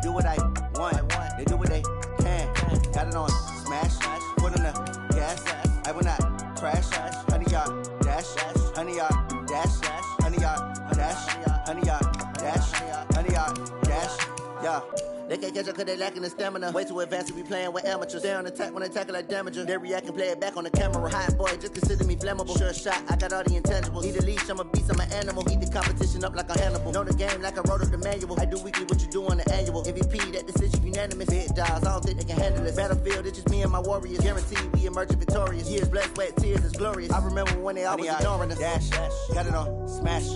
do what I want. They do what they can. Got it on smash. Foot on the gas. I will not crash. 100-yard dash. 100-yard dash. 100-yard dash. 100-yard dash. 100-yard dash. Yeah. They can't catch up cause they lacking the stamina. Way too advanced to be playing with amateurs. Stay on attack when they tackle like damager. They react and play it back on the camera. Hot boy, just consider me flammable. Sure shot, I got all the intangibles. Need a leash, I'm a beast, I'm an animal. Eat the competition up like a Hannibal. Know the game like I wrote up the manual. I do weekly what you do on the annual. MVP, that decision unanimous. Big dogs, I don't think they can handle this. Battlefield, it's just me and my warriors. Guaranteed we emerging victorious. Years, blood, sweat, tears, it's glorious. I remember when they always ignoring us. Dash, got it on smash.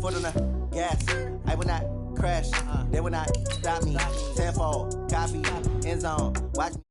Foot on the gas. I will not crash, they will not stop me. Tenfold, copy, end zone. Watch me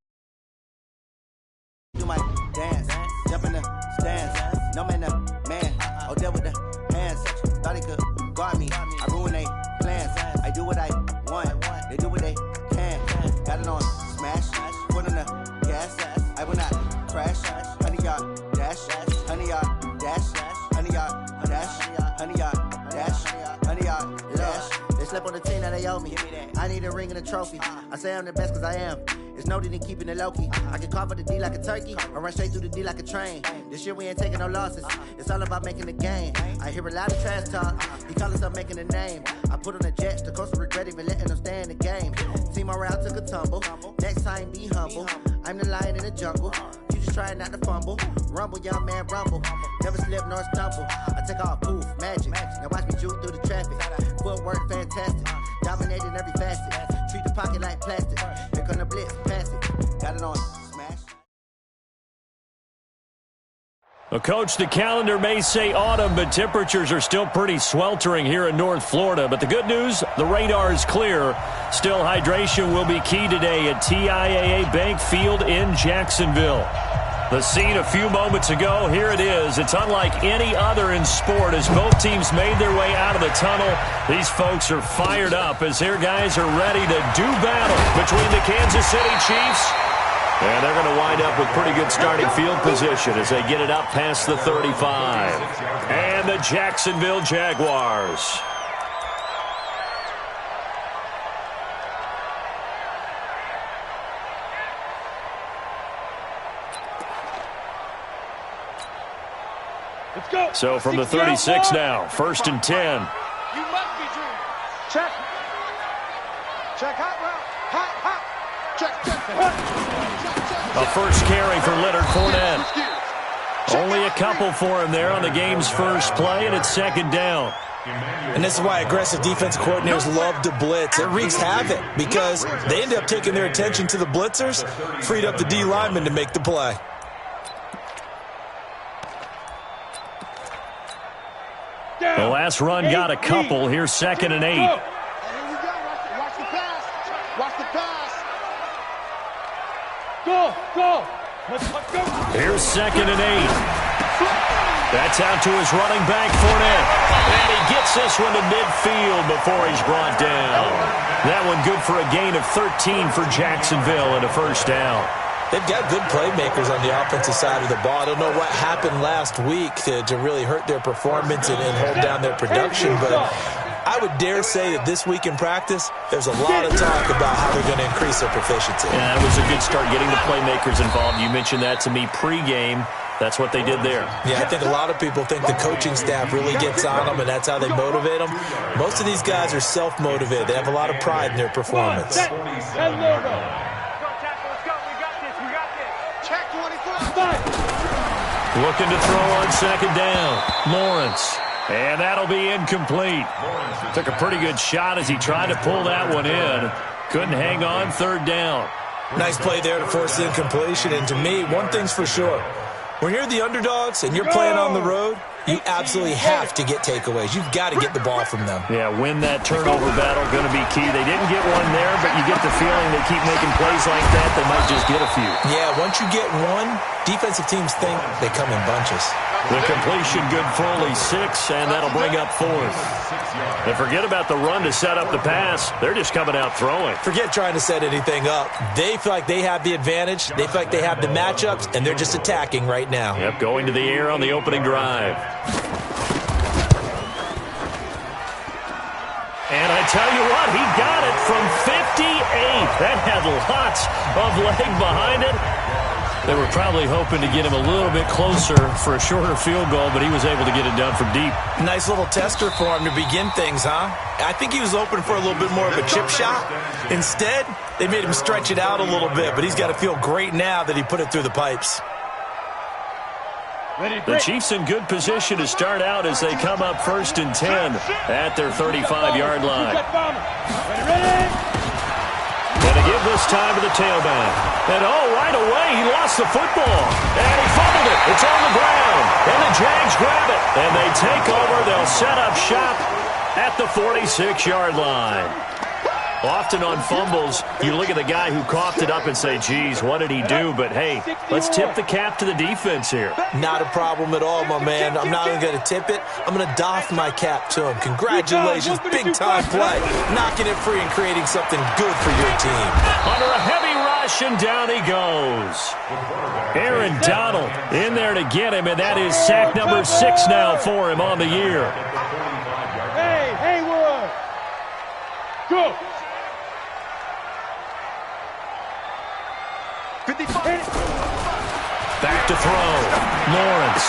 do my dance, jump in the stands. No man, the man. Oh, there with the hands. Thought he could guard me. I ruin they plans. I do what I want. They do what they can. Got it on smash. Foot on the gas. I will not crash. 100-yard dash. 100-yard dash. 100-yard dash. 100-yard dash. 100-yard dash. They slept on the team that they owe me. I need a ring and a trophy. I say I'm the best cause I am. It's no need in keeping it low-key. I can carve up the D like a turkey or run straight through the D like a train. This year we ain't taking no losses. It's all about making the game. I hear a lot of trash talk. He call himself making a name. I put on the Jets. The coach will regret even letting them stay in the game. Team morale took a tumble. Next time be humble. I'm the lion in the jungle. You just trying not to fumble. Rumble, young man, rumble. Never slip nor stumble. I take off, poof, magic. Now watch me juke through the traffic. Footwork fantastic. Dominating every facet. Treat the pocket like plastic. Here come the blitz, pass it. Got it on smash. Well, Coach, the calendar may say autumn, but temperatures are still pretty sweltering here in North Florida. But the good news, the radar is clear. Still, hydration will be key today at TIAA Bank Field in Jacksonville. The scene a few moments ago, here it is. It's unlike any other in sport as both teams made their way out of the tunnel. These folks are fired up as their guys are ready to do battle between the Kansas City Chiefs. And they're going to wind up with pretty good starting field position as they get it up past the 35. And the Jacksonville Jaguars. Let's go. So from the 36 now, 1st and 10. You must be dreaming. Check. Check hot route. Hot. Check. A first carry for Leonard Fournette. Only a couple for him there on the game's first play, and it's 2nd down. And this is why aggressive defensive coordinators love to blitz. It wreaks havoc because they end up taking their attention to the blitzers, freed up the D lineman to make the play. The last run got a couple. Here's 2nd and 8. Here we go. Watch the pass. Watch the pass. Go. Let's go. Here's 2nd and 8. That's out to his running back, Fournette. And he gets this one to midfield before he's brought down. That one good for a gain of 13 for Jacksonville and a first down. They've got good playmakers on the offensive side of the ball. I don't know what happened last week to really hurt their performance and hold down their production, but I would dare say that this week in practice, there's a lot of talk about how they're going to increase their proficiency. Yeah, that was a good start getting the playmakers involved. You mentioned that to me pregame. That's what they did there. Yeah, I think a lot of people think the coaching staff really gets on them, and that's how they motivate them. Most of these guys are self-motivated. They have a lot of pride in their performance. Looking to throw on 2nd down. Lawrence. And that'll be incomplete. Took a pretty good shot as he tried to pull that one in. Couldn't hang on 3rd down. Nice play there to force the incompletion. And to me, one thing's for sure. When you're the underdogs and you're playing on the road, you absolutely have to get takeaways. You've got to get the ball from them. Yeah, win that turnover battle, going to be key. They didn't get one there, but you get the feeling they keep making plays like that, they might just get a few. Yeah, once you get one, defensive teams think they come in bunches. The completion good for only 6, and that'll bring up 4th. And forget about the run to set up the pass. They're just coming out throwing. Forget trying to set anything up. They feel like they have the advantage. They feel like they have the matchups, and they're just attacking right now. Yep, going to the air on the opening drive. And a tell you what, he got it from 58. That had lots of leg behind it. They were probably hoping to get him a little bit closer for a shorter field goal, but he was able to get it down from deep. Nice little tester for him to begin things, huh? I think he was open for a little bit more of a chip shot. Instead, they made him stretch it out a little bit, but he's got to feel great now that he put it through the pipes. The Chiefs in good position to start out as they come up 1st and 10 at their 35-yard line. And to give this time to the tailback. And, right away, he lost the football. And he fumbled it. It's on the ground. And the Jags grab it. And they take over. They'll set up shop at the 46-yard line. Often on fumbles, you look at the guy who coughed it up and say, geez, what did he do? But, hey, let's tip the cap to the defense here. Not a problem at all, my man. I'm not even going to tip it. I'm going to doff my cap to him. Congratulations, big-time play. Knocking it free and creating something good for your team. Under a heavy rush, and down he goes. Aaron Donald in there to get him, and that is sack number 6 now for him on the year. Hey, Haywood. Go. Back to throw. Lawrence.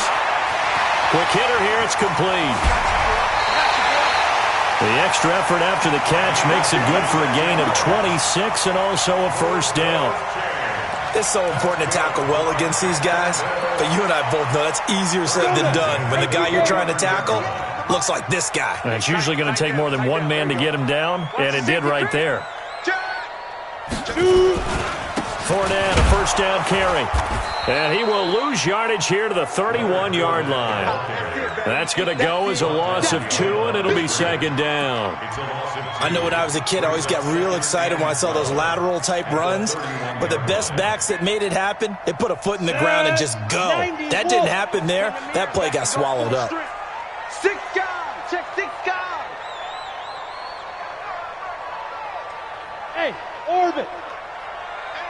Quick hitter here. It's complete. The extra effort after the catch makes it good for a gain of 26 and also a first down. It's so important to tackle well against these guys, but you and I both know that's easier said than done when the guy you're trying to tackle looks like this guy. And it's usually going to take more than one man to get him down, and it did right there. Fournette, a first down carry. And he will lose yardage here to the 31-yard line. That's going to go as a loss of 2, and it'll be 2nd down. I know when I was a kid, I always got real excited when I saw those lateral-type runs. But the best backs that made it happen, they put a foot in the ground and just go. That didn't happen there. That play got swallowed up. 6 guys. Check 6 guys. Hey, orbit.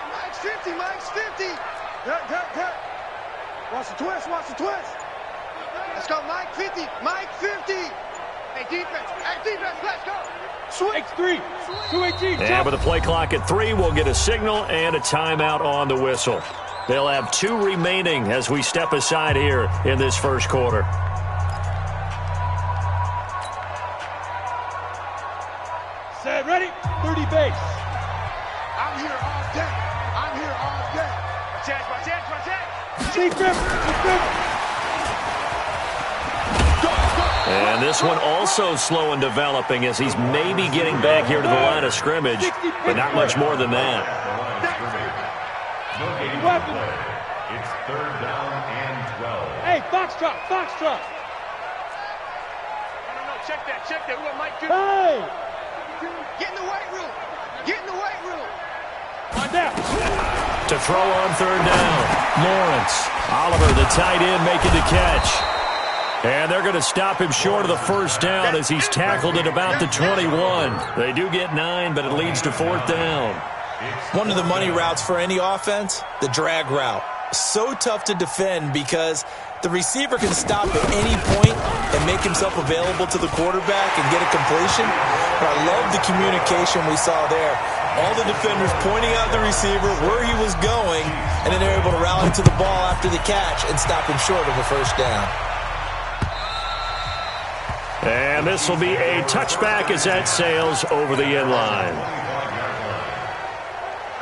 Mike's 50. Watch the twist. Let's go, Mike 50. Mike 50. Hey, defense, let's go. Swing. X3. 218. And with the play clock at 3, we'll get a signal and a timeout on the whistle. They'll have 2 remaining as we step aside here in this first quarter. Set, ready? 30 base. I'm here all day. And this one also slow in developing as he's maybe getting back here to the line of scrimmage, but not much more than that. It's 3rd down and 12. Hey, Foxtrot. No, check that. We want Mike 50. Hey! Get in the weight room. On down. To throw on 3rd down, Lawrence. Oliver, the tight end, making the catch. And they're going to stop him short of the first down as he's tackled at about the 21. They do get 9, but it leads to 4th down. One of the money routes for any offense, the drag route. So tough to defend because the receiver can stop at any point and make himself available to the quarterback and get a completion. But I love the communication we saw there. All the defenders pointing out the receiver where he was going, and then they're able to rally to the ball after the catch and stop him short of a first down. And this will be a touchback as that sails over the end line.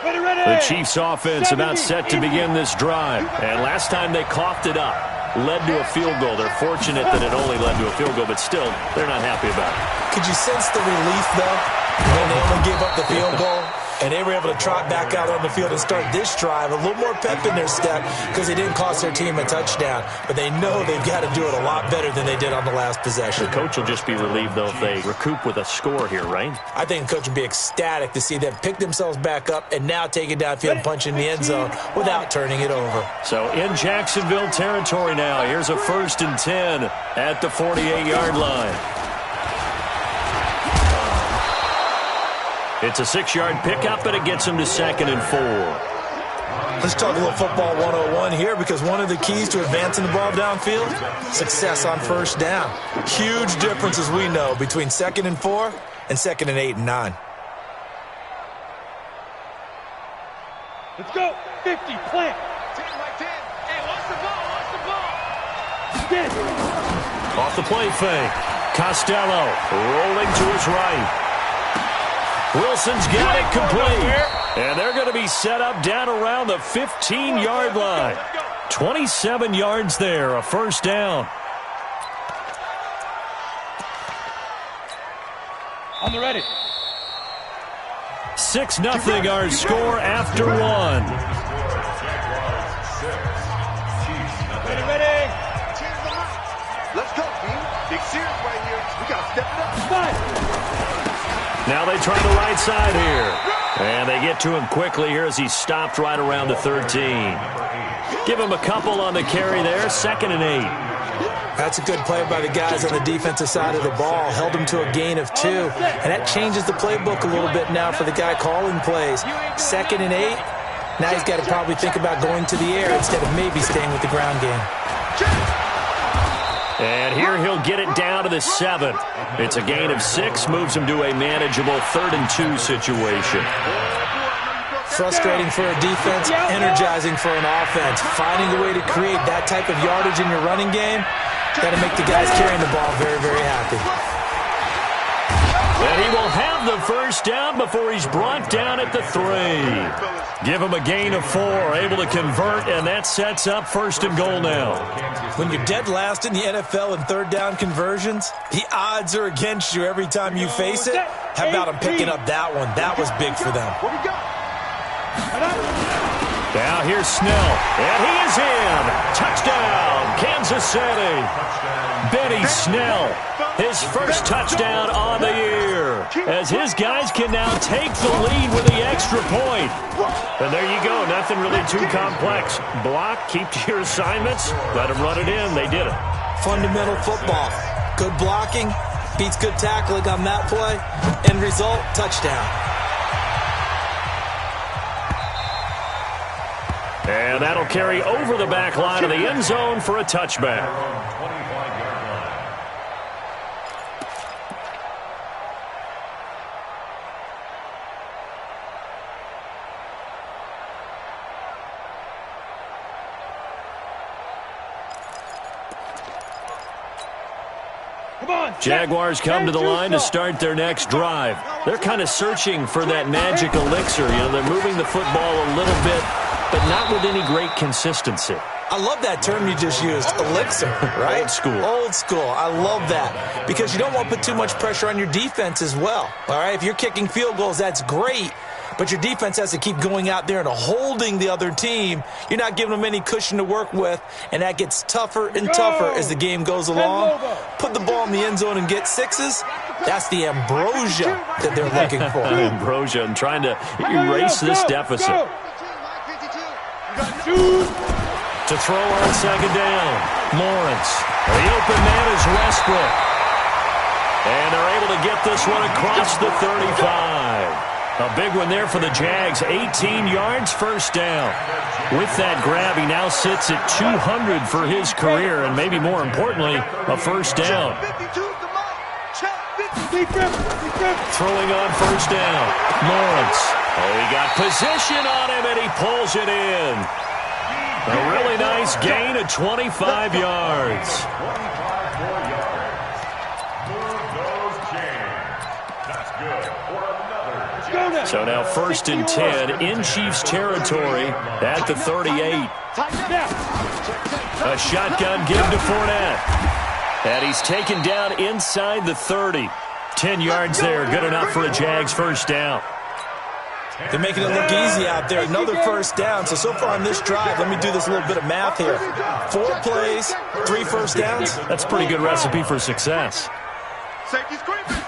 The Chiefs offense about set to begin this drive. And last time they coughed it up, led to a field goal. They're fortunate that it only led to a field goal, but still, they're not happy about it. Could you sense the relief, though, when they only gave up the field goal? And they were able to trot back out on the field and start this drive. A little more pep in their step because they didn't cost their team a touchdown. But they know they've got to do it a lot better than they did on the last possession. The coach will just be relieved, though, if they recoup with a score here, right? I think the coach would be ecstatic to see them pick themselves back up and now take it downfield and punch in the end zone without turning it over. So in Jacksonville territory now, here's a 1st and 10 at the 48-yard line. It's a 6-yard pickup, and it gets him to 2nd and 4. Let's talk a little football 101 here because one of the keys to advancing the ball downfield, success on first down. Huge difference, as we know, between 2nd and 4 and 2nd and 8 and 9. Let's go. 50, plant. 10 by 10. Hey, watch the ball, watch the ball. Spin. Off the play fake. Costello rolling to his right. Wilson's got it complete. And they're going to be set up down around the 15-yard line. 27 yards there, a first down. On the ready. 6-0 our score after one. Ready. Let's go, team. Big series right here. We got to step it up. Now they try the right side here. And they get to him quickly here as he stopped right around the 13. Give him a couple on the carry there. 2nd and 8. That's a good play by the guys on the defensive side of the ball. Held them to a gain of 2. And that changes the playbook a little bit now for the guy calling plays. 2nd and 8. Now he's got to probably think about going to the air instead of maybe staying with the ground game. And here he'll get it down to the 7. It's a gain of 6. Moves him to a manageable 3rd and 2 situation. Frustrating for a defense, energizing for an offense. Finding a way to create that type of yardage in your running game, got to make the guys carrying the ball very, very happy. And he will have the first down before he's brought down at the 3. Give him a gain of 4, able to convert, and that sets up 1st and goal now. When you're dead last in the NFL in 3rd down conversions, the odds are against you every time you face it. How about him picking up that one? That was big for them. Now here's Snell, and he is in. Touchdown, Kansas City. Benny Snell, his first touchdown on the year, as his guys can now take the lead with the extra point. And there you go, nothing really too complex. Block, keep to your assignments, let them run it in. They did it. Fundamental football. Good blocking, beats good tackling on that play. End result, touchdown. And that'll carry over the back line of the end zone for a touchback. Jaguars come to the line to start their next drive. They're kind of searching for that magic elixir. You know, they're moving the football a little bit, but not with any great consistency. I love that term you just used, elixir, right? Old school. Old school. I love that because you don't want to put too much pressure on your defense as well, all right? If you're kicking field goals, that's great, but your defense has to keep going out there and holding the other team. You're not giving them any cushion to work with, and that gets tougher and tougher as the game goes along. Put the ball in the end zone and get 6s. That's the ambrosia that they're looking for. Ambrosia and trying to erase this deficit. To throw on 2nd down, Lawrence. The open man is Westbrook. And they're able to get this one across the 35. A big one there for the Jags. 18 yards, first down. With that grab, he now sits at 200 for his career, and maybe more importantly, a first down. Throwing on first down, Lawrence. Oh, he got position on him, and he pulls it in. A really nice gain of 25 yards. So now 1st and 10 in Chiefs territory at the 38. A shotgun give to Fournette. And he's taken down inside the 30. 10 yards there, good enough for a Jags first down. They're making it look easy out there. Another first down. So far on this drive, let me do this little bit of math here. 4 plays, 3 first downs. That's a pretty good recipe for success. Safety's creeping.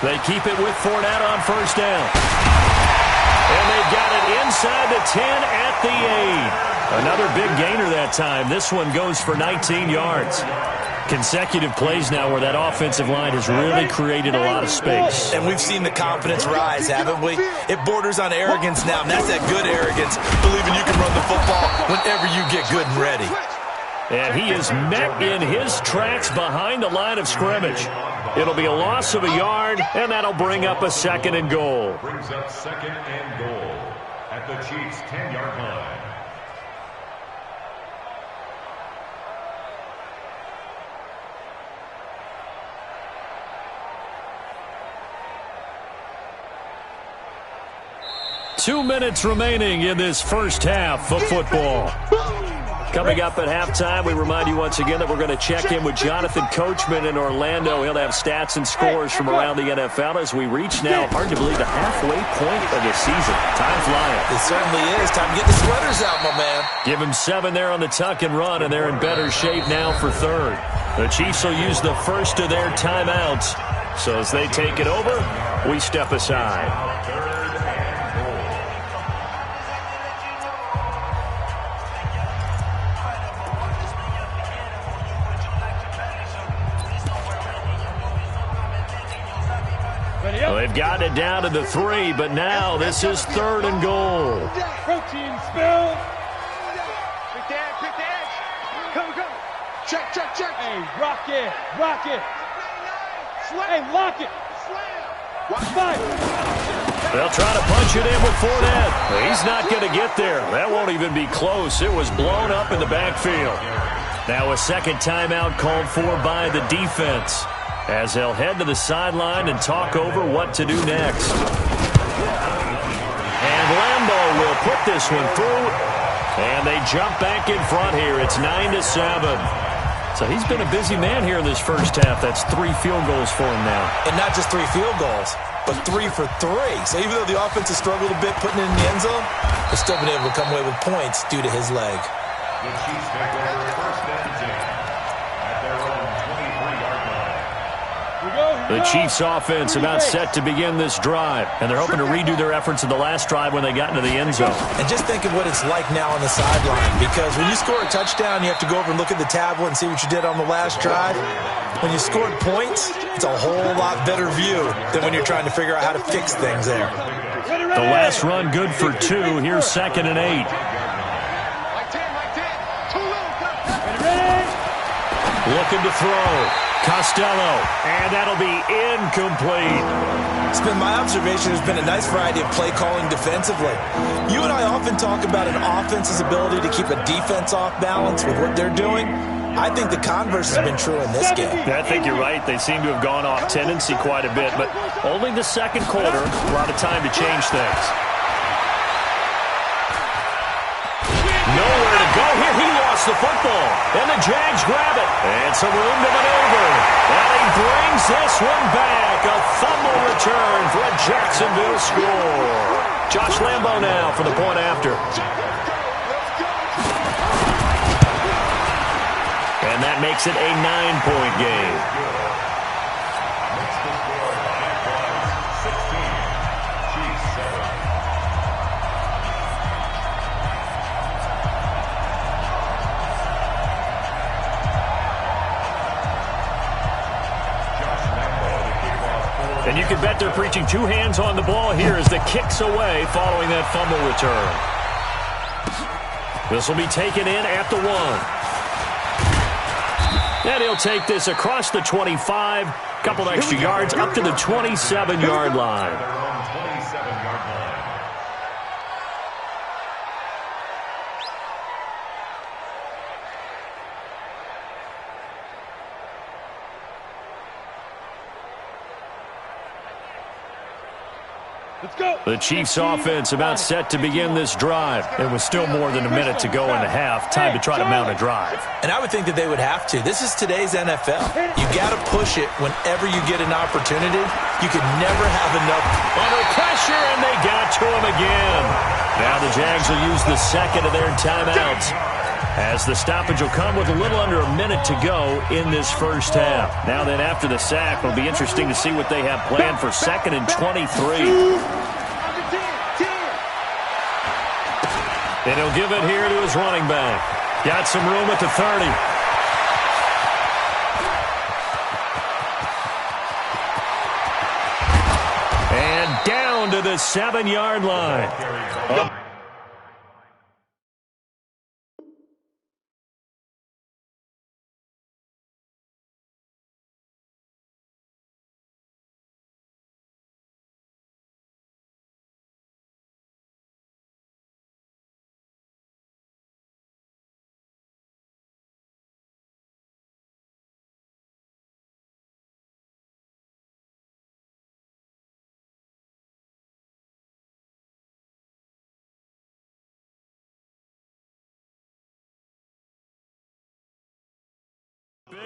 They keep it with Fournette on first down. And they've got it inside the 10 at the 8. Another big gainer that time. This one goes for 19 yards. Consecutive plays now where that offensive line has really created a lot of space. And we've seen the confidence rise, haven't we? It borders on arrogance now, and that's that good arrogance, believing you can run the football whenever you get good and ready. And he is met in his tracks behind the line of scrimmage. It'll be a loss of a yard, and that'll bring up a second and goal. Brings up second and goal at the Chiefs' 10-yard line. Two minutes remaining in this first half of football. Coming up at halftime, we remind you once again that we're going to check in with Jonathan Coachman in Orlando. He'll have stats and scores from around the NFL as we reach now, hard to believe, the halfway point of the season. Time flying. It certainly is. Time to get the sweaters out, my man. Give him 7 there on the tuck and run, and they're in better shape now for third. The Chiefs will use the first of their timeouts. So as they take it over, we step aside. Well, they've got it down to the 3, but now this is third and goal. Protein spill. Pick the edge. Come. Check. Hey, rock it. Hey, lock it. Fight. They'll try to punch it in with Fournette. He's not going to get there. That won't even be close. It was blown up in the backfield. Now a second timeout called for by the defense, as they'll head to the sideline and talk over what to do next. And Lambo will put this one through, and they jump back in front here. It's 9-7. So he's been a busy man here in this first half. That's 3 field goals for him now. And not just 3 field goals, but 3 for 3. So even though the offense has struggled a bit putting it in the end zone, they've still been able to come away with points due to his leg. The Chiefs take over first and 10 at their own 23-yard line. The Chiefs offense about set to begin this drive, and they're hoping to redo their efforts in the last drive when they got into the end zone. And just think of what it's like now on the sideline, because when you score a touchdown, you have to go over and look at the tablet and see what you did on the last drive. When you scored points, it's a whole lot better view than when you're trying to figure out how to fix things there. The last run good for 2. Here's 2nd and 8. Looking to throw. Costello, and that'll be incomplete. It's been my observation there's been a nice variety of play calling defensively. You and I often talk about an offense's ability to keep a defense off balance with what they're doing. I think the converse has been true in this game. I think you're right. They seem to have gone off tendency quite a bit, but only the second quarter, a lot of time to change things. Nowhere to go here. He lost the football, and the Jags grab it. And some room to maneuver. And he brings this one back. A fumble return for a Jacksonville score. Josh Lambo now for the point after. And that makes it a 9-point game. And you can bet they're preaching 2 hands on the ball here as the kick's away following that fumble return. This will be taken in at the 1. And he'll take this across the 25, couple extra yards up to the 27-yard line. The Chiefs offense about set to begin this drive. It was still more than a minute to go in the half. Time to try to mount a drive. And I would think that they would have to. This is today's NFL. You got to push it whenever you get an opportunity. You can never have enough. Under pressure, and they got to him again. Now the Jags will use the second of their timeouts, as the stoppage will come with a little under a minute to go in this first half. Now then, after the sack, it'll be interesting to see what they have planned for 2nd and 23. And he'll give it here to his running back. Got some room at the 30. And down to the 7-yard line.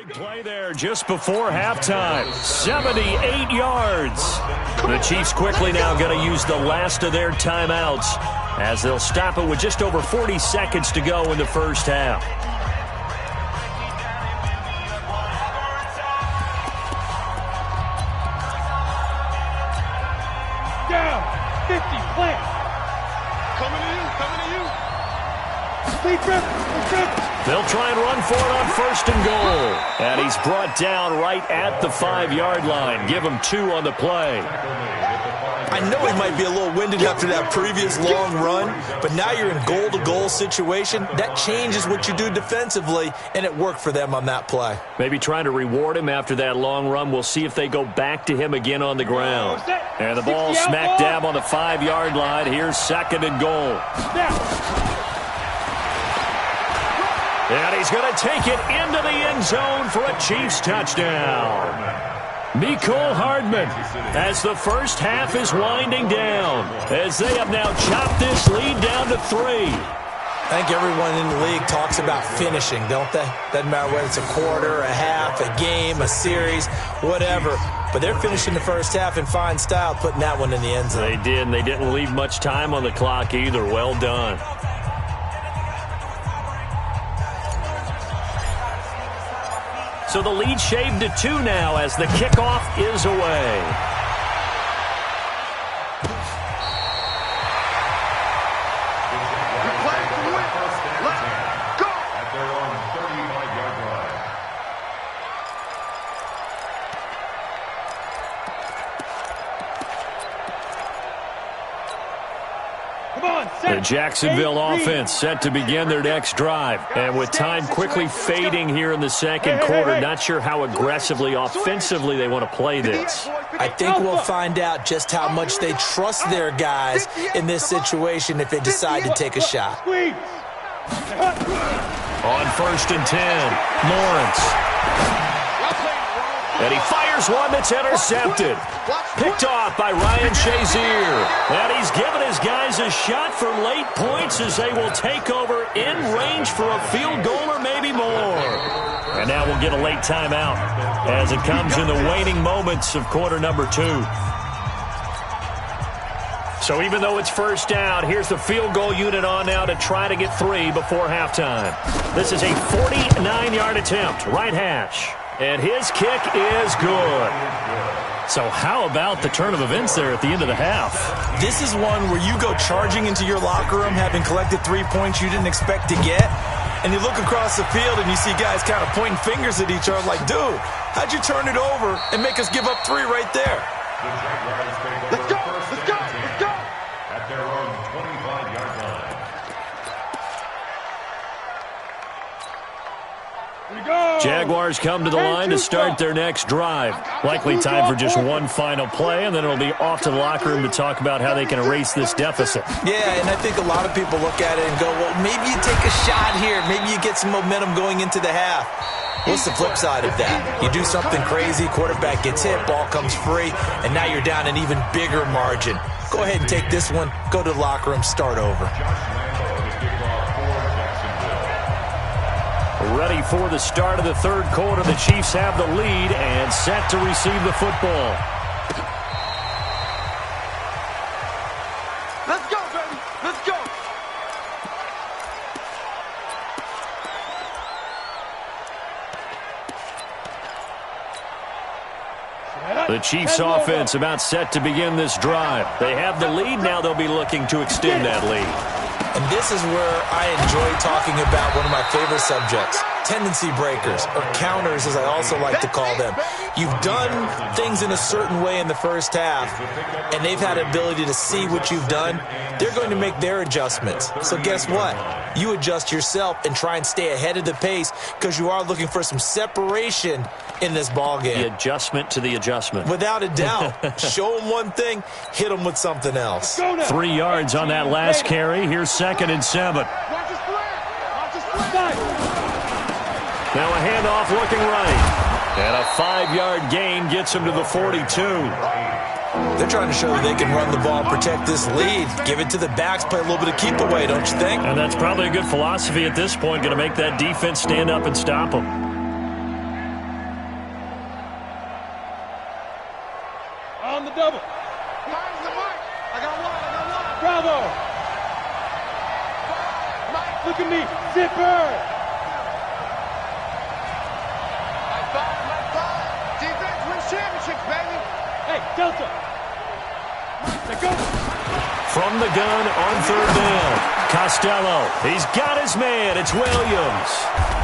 Big play there just before halftime. 78 yards. The Chiefs quickly now going to use the last of their timeouts as they'll stop it with just over 40 seconds to go in the first half. Down. 50. Plant. Coming to you. Defense. They'll try and run for it on 1st and goal. And he's brought down right at the 5-yard line. Give him 2 on the play. I know he might be a little winded after that previous long run, but now you're in goal-to-goal situation. That changes what you do defensively, and it worked for them on that play. Maybe trying to reward him after that long run. We'll see if they go back to him again on the ground. And the ball smack dab on the 5-yard line. Here's 2nd and goal. And he's going to take it into the end zone for a Chiefs touchdown. Mecole Hardman as the first half is winding down as they have now chopped this lead down to 3. I think everyone in the league talks about finishing, don't they? Doesn't matter whether it's a quarter, a half, a game, a series, whatever. But they're finishing the first half in fine style, putting that one in the end zone. They did, and they didn't leave much time on the clock either. Well done. So the lead shaved to 2 now as the kickoff is away. The Jacksonville offense set to begin their next drive. And with time quickly fading here in the second quarter, not sure how aggressively, offensively they want to play this. I think we'll find out just how much they trust their guys in this situation if they decide to take a shot. On 1st and 10, Lawrence. And he fires one that's intercepted. Picked off by Ryan Shazier. And he's given his guys a shot for late points as they will take over in range for a field goal or maybe more. And now we'll get a late timeout as it comes in the waning moments of quarter number 2. So even though it's first down, here's the field goal unit on now to try to get 3 before halftime. This is a 49-yard attempt, right hash. And his kick is good. So how about the turn of events there at the end of the half? This is one where you go charging into your locker room having collected 3 points you didn't expect to get, and you look across the field and you see guys kind of pointing fingers at each other like, dude, how'd you turn it over and make us give up 3 right there? Let's go! Let's go! Let's go! At their own 25-yard line. Jaguars come to the line to start their next drive. Likely time for just one final play, and then it'll be off to the locker room to talk about how they can erase this deficit. Yeah, and I think a lot of people look at it and go, well, maybe you take a shot here. Maybe you get some momentum going into the half. What's the flip side of that? You do something crazy, quarterback gets hit, ball comes free, and now you're down an even bigger margin. Go ahead and take this one, go to the locker room, start over. Ready for the start of the third quarter. The Chiefs have the lead and set to receive the football. Let's go, baby. Let's go. The Chiefs offense about set to begin this drive. They have the lead. Now they'll be looking to extend that lead. And this is where I enjoy talking about one of my favorite subjects, tendency breakers, or counters as I also like to call them. You've done things in a certain way in the first half, and they've had an ability to see what you've done. They're going to make their adjustments. So guess what? You adjust yourself and try and stay ahead of the pace because you are looking for some separation in this ballgame. The adjustment to the adjustment. Without a doubt. Show them one thing, hit them with something else. 3 yards on that last carry. Here's 2nd and 7. Watch his flag. Watch his flag. Now a handoff looking right. And a 5-yard gain gets him to the 42. They're trying to show that they can run the ball, protect this lead, give it to the backs, play a little bit of keep away, don't you think? And that's probably a good philosophy at this point, going to make that defense stand up and stop them. Bravo! Look at me, zipper! My five. Defense wins championships, baby. Hey, Delta! Let's go! From the gun on third down. Costello, he's got his man. It's Williams.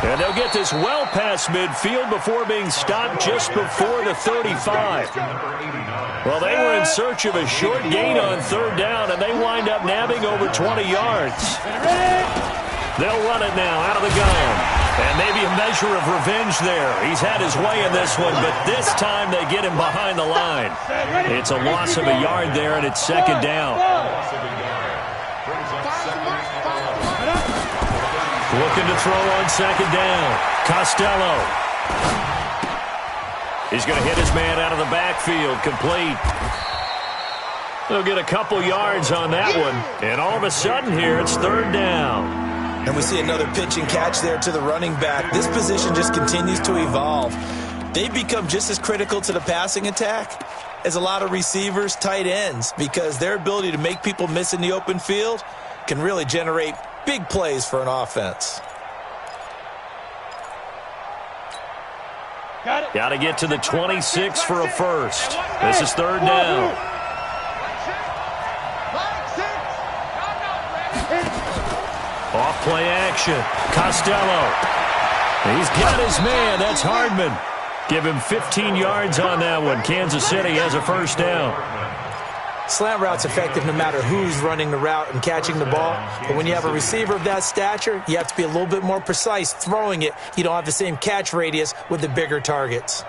And they'll get this well past midfield before being stopped just before the 35. Well, they were in search of a short gain on third down, and they wind up nabbing over 20 yards. They'll run it now out of the gun. And maybe a measure of revenge there. He's had his way in this one, but this time they get him behind the line. It's a loss of a yard there, and it's second down. Looking to throw on second down. Costello. He's going to hit his man out of the backfield. Complete. They'll get a couple yards on that one. And all of a sudden here, it's third down. And we see another pitch and catch there to the running back. This position just continues to evolve. They become just as critical to the passing attack as a lot of receivers, tight ends, because their ability to make people miss in the open field can really generate big plays for an offense. Got to get to the 26 for a first. This is third down. Off play action. Costello. He's got his man. That's Hardman. Give him 15 yards on that one. Kansas City has a first down. Slant route's effective no matter who's running the route and catching the ball. But when you have a receiver of that stature, you have to be a little bit more precise throwing it. You don't have the same catch radius with the bigger targets.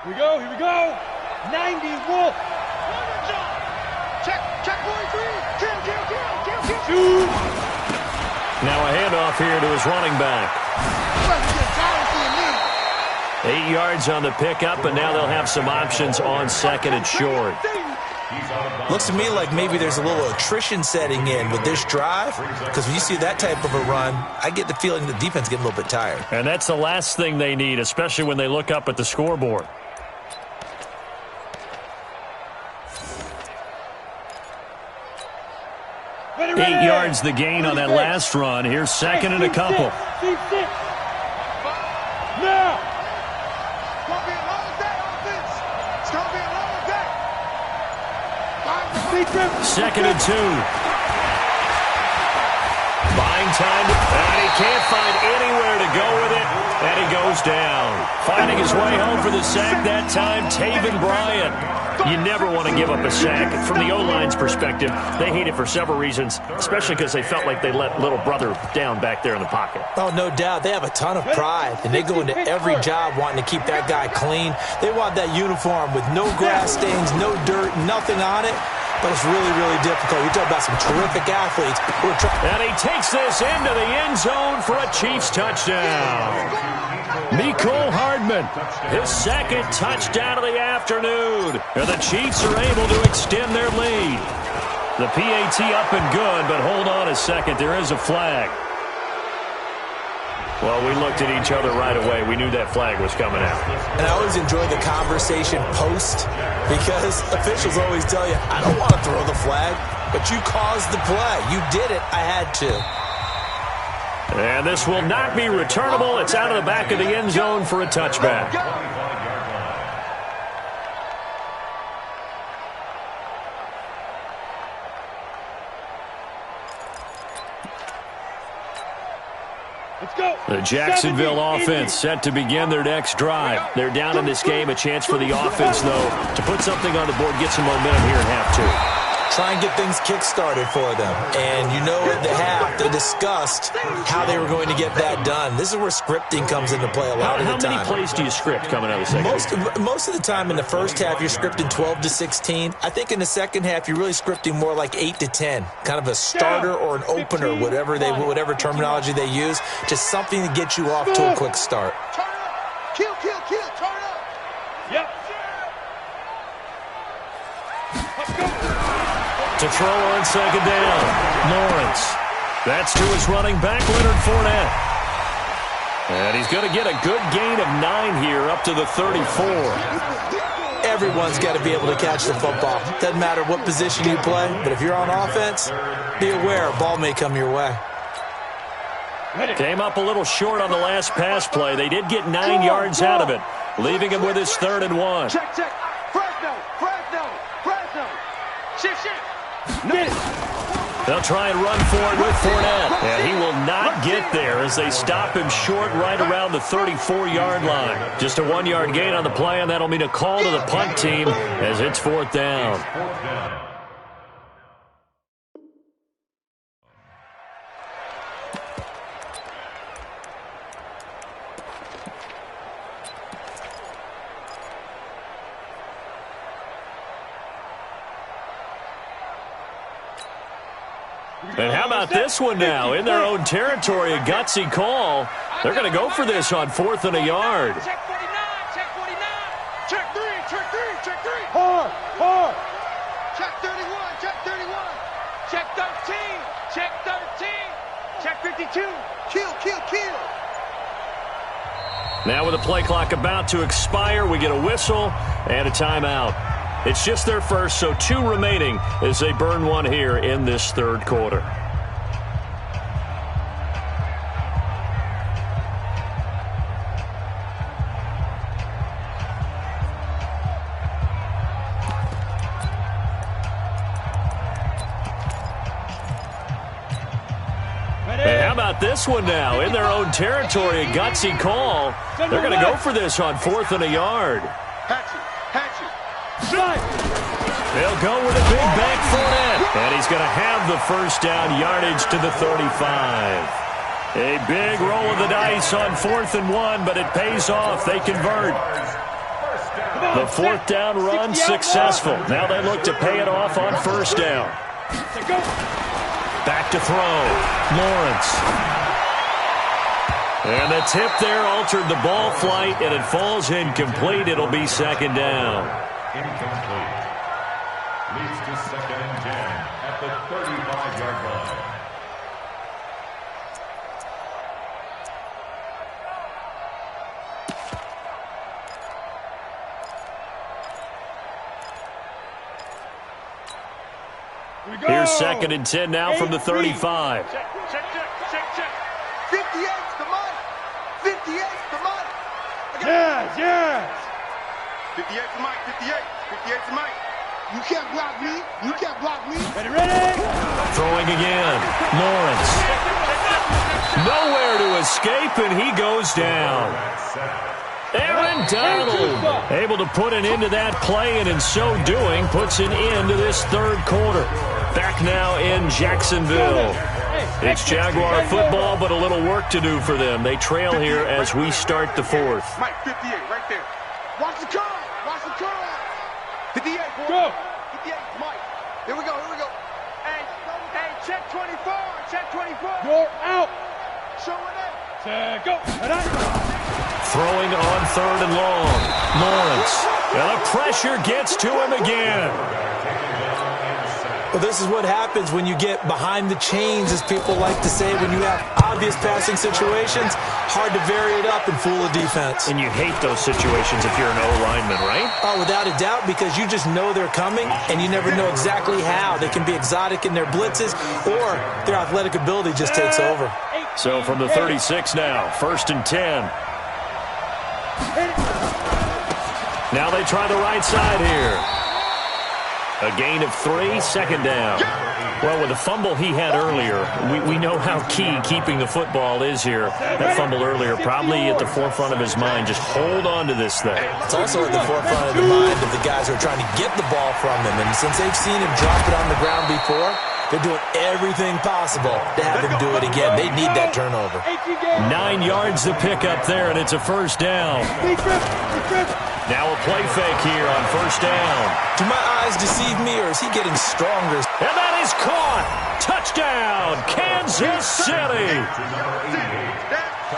Here we go. 90 Wolf. Check 43. Kill. Shoot. Now a handoff here to his running back. 8 yards on the pickup, and now they'll have some options on second and short. Looks to me like maybe there's a little attrition setting in with this drive, because when you see that type of a run, I get the feeling the defense getting a little bit tired. And that's the last thing they need, especially when they look up at the scoreboard. Ready. 8 yards the gain on that last run. Here's second and a couple. Now. It's going to be a long day, offense. It's going to be a long day. Second and 2. Buying time, and he can't find anywhere to go with it, and he goes down. Finding his way home for the sack that time, Taven Bryan. You never want to give up a sack. From the O-line's perspective, they hate it for several reasons, especially because they felt like they let little brother down back there in the pocket. Oh, no doubt. They have a ton of pride, and they go into every job wanting to keep that guy clean. They want that uniform with no grass stains, no dirt, nothing on it. But it's really, really difficult. You talk about some terrific athletes who are trying. And he takes this into the end zone for a Chiefs touchdown. Mecole Hardman, his second touchdown of the afternoon. And the Chiefs are able to extend their lead. The PAT up and good, but hold on a second. There is a flag. Well, we looked at each other right away. We knew that flag was coming out. And I always enjoy the conversation post, because officials always tell you, I don't want to throw the flag, but you caused the play. You did it. I had to. And this will not be returnable. It's out of the back of the end zone for a touchback. The Jacksonville offense set to begin their next drive. They're down in this game. A chance for the offense, though, to put something on the board, get some momentum here in half two. Try and get things kick-started for them. And you know at the half, they discussed how they were going to get that done. This is where scripting comes into play a lot of the time. How many plays do you script coming out of the second? Most of the time in the first half, you're scripting 12 to 16. I think in the second half, you're really scripting more like 8 to 10. Kind of a starter or an opener, whatever terminology they use. Just something to get you off to a quick start. Turn up. Kill. Turn up. Yep. Let's go. To throw on second down, Lawrence. That's to his running back, Leonard Fournette. And he's going to get a good gain of 9 here up to the 34. Everyone's got to be able to catch the football. Doesn't matter what position you play, but if you're on offense, be aware a ball may come your way. Came up a little short on the last pass play. They did get 9 yards out of it, leaving him with his 3rd and 1. Check, check. Fresno. Shift. Get it. They'll try and run for it with Fournette. And he will not get there as they stop him short right around the 34-yard line. Just a 1-yard gain on the play, and that'll mean a call to the punt team as it's 4th down. And how about this one now? In their own territory, a gutsy call. They're going to go for this on 4th and a yard. Check 49. Check 3. Hard. Check 31. Check 13. Check 52. Kill. Now with the play clock about to expire, we get a whistle and a timeout. It's just their first, so 2 remaining as they burn one here in this 3rd quarter. And how about this one now? In their own territory, a gutsy call. They're going to go for this on 4th and a yard. Hatchet. They'll go with a big back Fournette. And he's going to have the 1st down yardage to the 35. A big roll of the dice on 4th and 1, but it pays off. They convert. The 4th down run successful. Now they look to pay it off on 1st down. Back to throw. Lawrence. And the tip there altered the ball flight, and it falls incomplete. It'll be 2nd down. Incomplete. Leads to 2nd and 10 at the 35-yard line. Here's 2nd and 10 now from the 35. Check. 58's the money. 58's the money. Yes. 58's the mic. 58's the mic. You can't block me. Ready. Throwing again. Lawrence. Nowhere to escape, and he goes down. Aaron Donald able to put an end to that play, and in so doing, puts an end to this 3rd quarter. Back now in Jacksonville. It's Jaguar football, but a little work to do for them. They trail here as we start the 4th. Mike, 58, right there. Watch the curve. 58, boy. Go. 58, Mike. Here we go. Hey, check 24. You're out. Showing it. Go. Throwing on 3rd and long. Lawrence. And the pressure gets to him again. Well, this is what happens when you get behind the chains, as people like to say, when you have obvious passing situations. Hard to vary it up and fool a defense. And you hate those situations if you're an O-lineman, right? Oh, without a doubt, because you just know they're coming, and you never know exactly how. They can be exotic in their blitzes, or their athletic ability just takes over. So from the 36 now, 1st and 10. Now they try the right side here. A gain of 3, 2nd down. Well, with the fumble he had earlier, we know how key keeping the football is here. That fumble earlier probably at the forefront of his mind. Just hold on to this thing. It's also at the forefront of the mind of the guys who are trying to get the ball from him. And since they've seen him drop it on the ground before, they're doing everything possible to have him do it again. They need that turnover. 9 yards to pick up there, and it's a 1st down. Now a play fake here on 1st down. Do my eyes deceive me, or is he getting stronger? And that is caught. Touchdown, Kansas City.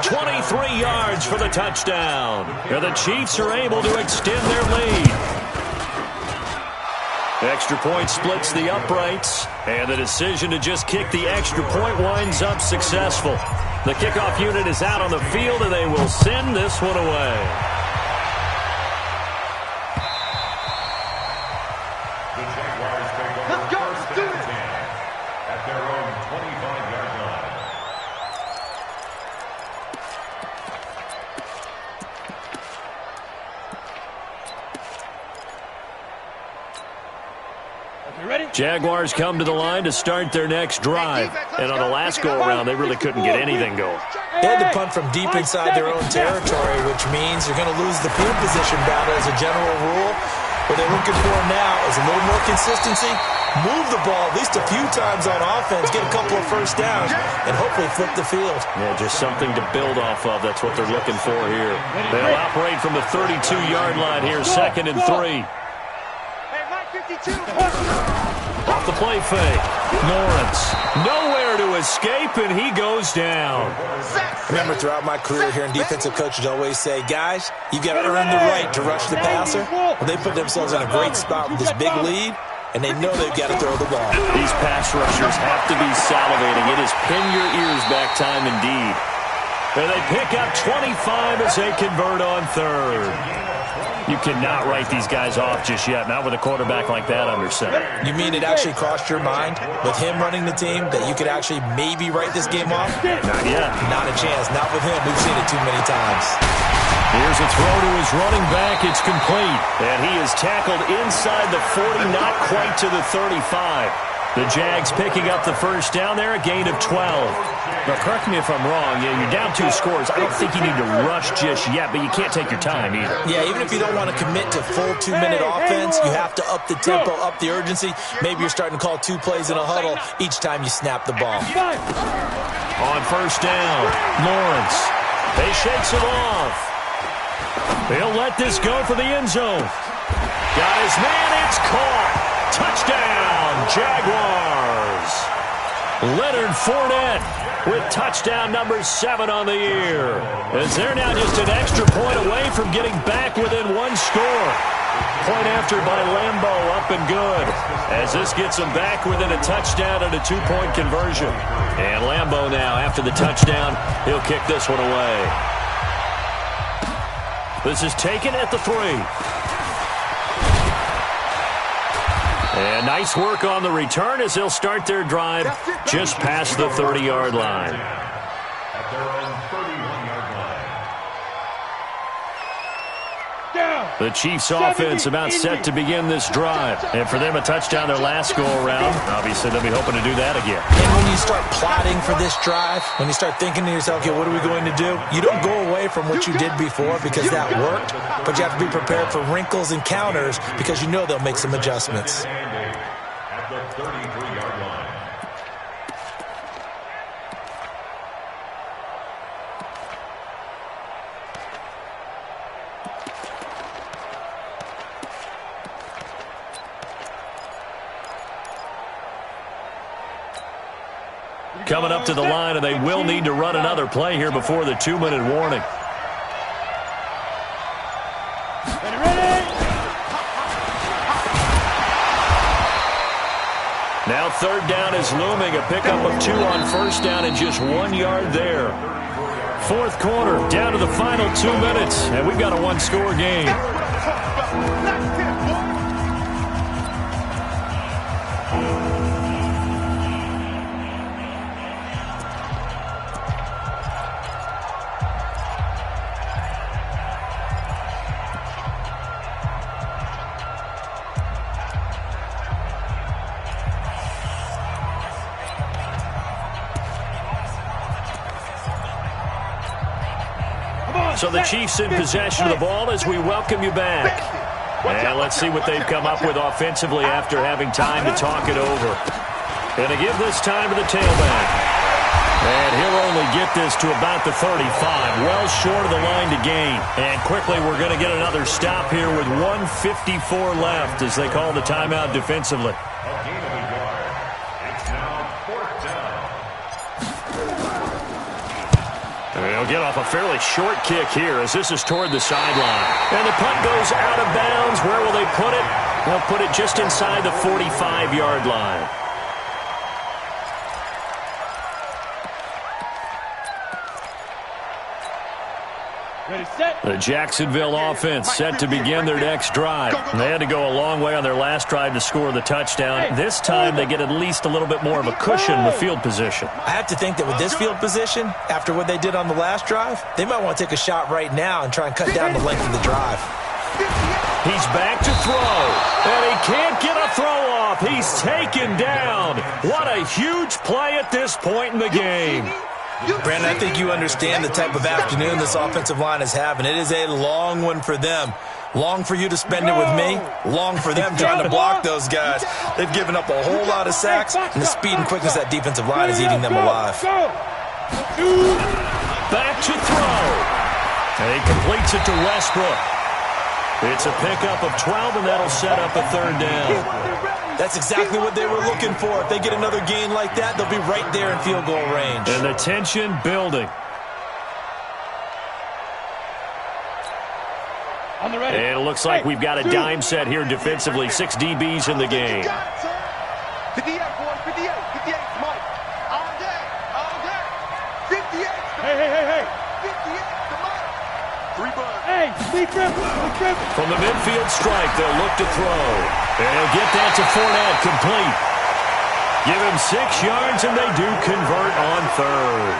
23 yards for the touchdown. And the Chiefs are able to extend their lead. Extra point splits the uprights, and the decision to just kick the extra point winds up successful. The kickoff unit is out on the field, and they will send this one away. The Jaguars take over first and 10 at their own 25-yard line. Jaguars come to the line to start their next drive. And on the last go-around, they really couldn't get anything going. They had to punt from deep inside their own territory, which means you're going to lose the field position battle as a general rule. What they're looking for now is a little more consistency, move the ball at least a few times on offense, get a couple of first downs, and hopefully flip the field. Yeah, just something to build off of. That's what they're looking for here. They'll operate from the 32-yard line here, 2nd and 3. Off the play fake. Lawrence, nowhere to escape, and he goes down. Remember, throughout my career here in defensive coaches always say, guys, you've got to earn the right to rush the passer. Well, they put themselves in a great spot with this big lead, and they know they've got to throw the ball. These pass rushers have to be salivating. It is pin your ears back time indeed. And they pick up 25 as they convert on 3rd. You cannot write these guys off just yet, not with a quarterback like that under center. You mean it actually crossed your mind with him running the team that you could actually maybe write this game off? Not yet. Not a chance. Not with him. We've seen it too many times. Here's a throw to his running back. It's complete. And he is tackled inside the 40, not quite to the 35. The Jags picking up the first down there, a gain of 12. Now, correct me if I'm wrong. Yeah, you're down 2 scores. I don't think you need to rush just yet, but you can't take your time either. Yeah, even if you don't want to commit to full 2-minute offense, you have to up the tempo, up the urgency. Maybe you're starting to call 2 plays in a huddle each time you snap the ball. On first down, Lawrence. He shakes it off. He'll let this go for the end zone. Got his man. It's caught. Touchdown, Jaguars. Leonard Fournette with touchdown number 7 on the year. As they're now just an extra point away from getting back within 1 score. Point after by Lambeau, up and good. As this gets them back within a touchdown and a 2-point conversion. And Lambeau now, after the touchdown, he'll kick this one away. This is taken at the 3. And nice work on the return as they'll start their drive just past the 30-yard line. At their own 31-yard line. The Chiefs' offense about set to begin this drive. And for them, a touchdown their last go-around. Obviously, they'll be hoping to do that again. And when you start plotting for this drive, when you start thinking to yourself, okay, what are we going to do? You don't go away from what you did before because that worked, but you have to be prepared for wrinkles and counters because you know they'll make some adjustments. At the 33-yard line. Coming up to the line, and they will need to run another play here before the 2-minute warning. Now 3rd down is looming. A pickup of 2 on first down and just 1 yard there. 4th quarter, down to the final 2 minutes, and we've got a 1-score game. So the Chiefs in possession of the ball as we welcome you back. And let's see what they've come up with offensively after having time to talk it over. Going to give this time to the tailback. And he'll only get this to about the 35, well short of the line to gain. And quickly we're going to get another stop here with 1:54 left as they call the timeout defensively. A gain of a yard. It's now 4th down. They'll get off a fairly short kick here as this is toward the sideline. And the punt goes out of bounds. Where will they put it? They'll put it just inside the 45-yard line. Ready, set. The Jacksonville offense set to begin their next drive. They had to go a long way on their last drive to score the touchdown. This time they get at least a little bit more of a cushion with field position. I have to think that with this field position, after what they did on the last drive, they might want to take a shot right now and try and cut down the length of the drive. He's back to throw, and he can't get a throw off. He's taken down. What a huge play at this point in the game. Brandon, I think you understand the type of afternoon this offensive line is having. It is a long one for them. Long for you to spend it with me. Long for them trying to block those guys. They've given up a whole lot of sacks, and the speed and quickness of that defensive line is eating them alive. Back to throw. And he completes it to Westbrook. It's a pickup of 12, and that'll set up a third down. That's exactly what they were looking for. If they get another gain like that, they'll be right there in field goal range. And the tension building. On the ready. And it looks like we've got a dime set here defensively. 6 DBs in the game. 58, boys, 58, 58, Mike. All day, all day. 58. Hey. 58, come on. 3 bucks. Hey, Lee Griffin. From the midfield strike, they'll look to throw. And he'll get that to Fournette, complete. Give him 6 yards, and they do convert on third.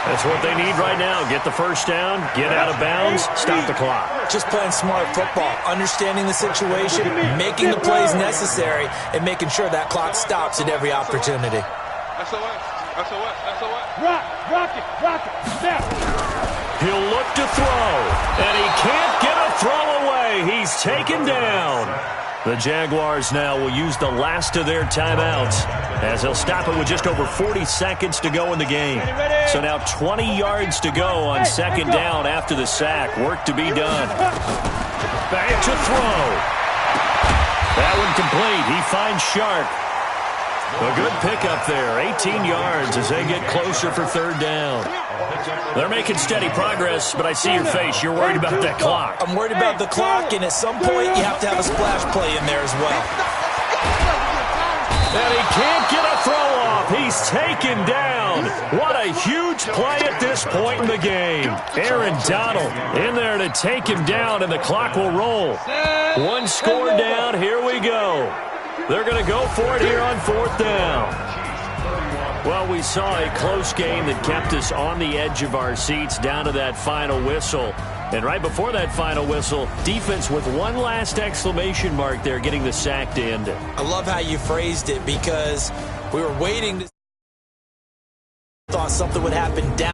That's what they need right now. Get the first down, get out of bounds, stop the clock. Just playing smart football, understanding the situation, making the plays necessary, and making sure that clock stops at every opportunity. SOS. Rock it. Snap. He'll look to throw, and he can't get a throw away. He's taken down. The Jaguars now will use the last of their timeouts as they'll stop it with just over 40 seconds to go in the game. So now 20 yards to go on second down after the sack. Work to be done. Back to throw. That one complete. He finds Sharp. A good pickup there. 18 yards as they get closer for third down. They're making steady progress, but I see your face. You're worried about that clock. I'm worried about the clock, and at some point you have to have a splash play in there as well. And he can't get a throw off. He's taken down. What a huge play at this point in the game. Aaron Donald in there to take him down, and the clock will roll. One score down. Here we go. They're going to go for it here on fourth down. Well, we saw a close game that kept us on the edge of our seats down to that final whistle. And right before that final whistle, defense with one last exclamation mark there, getting the sack to end it. I love how you phrased it because we were waiting to thought something would happen down.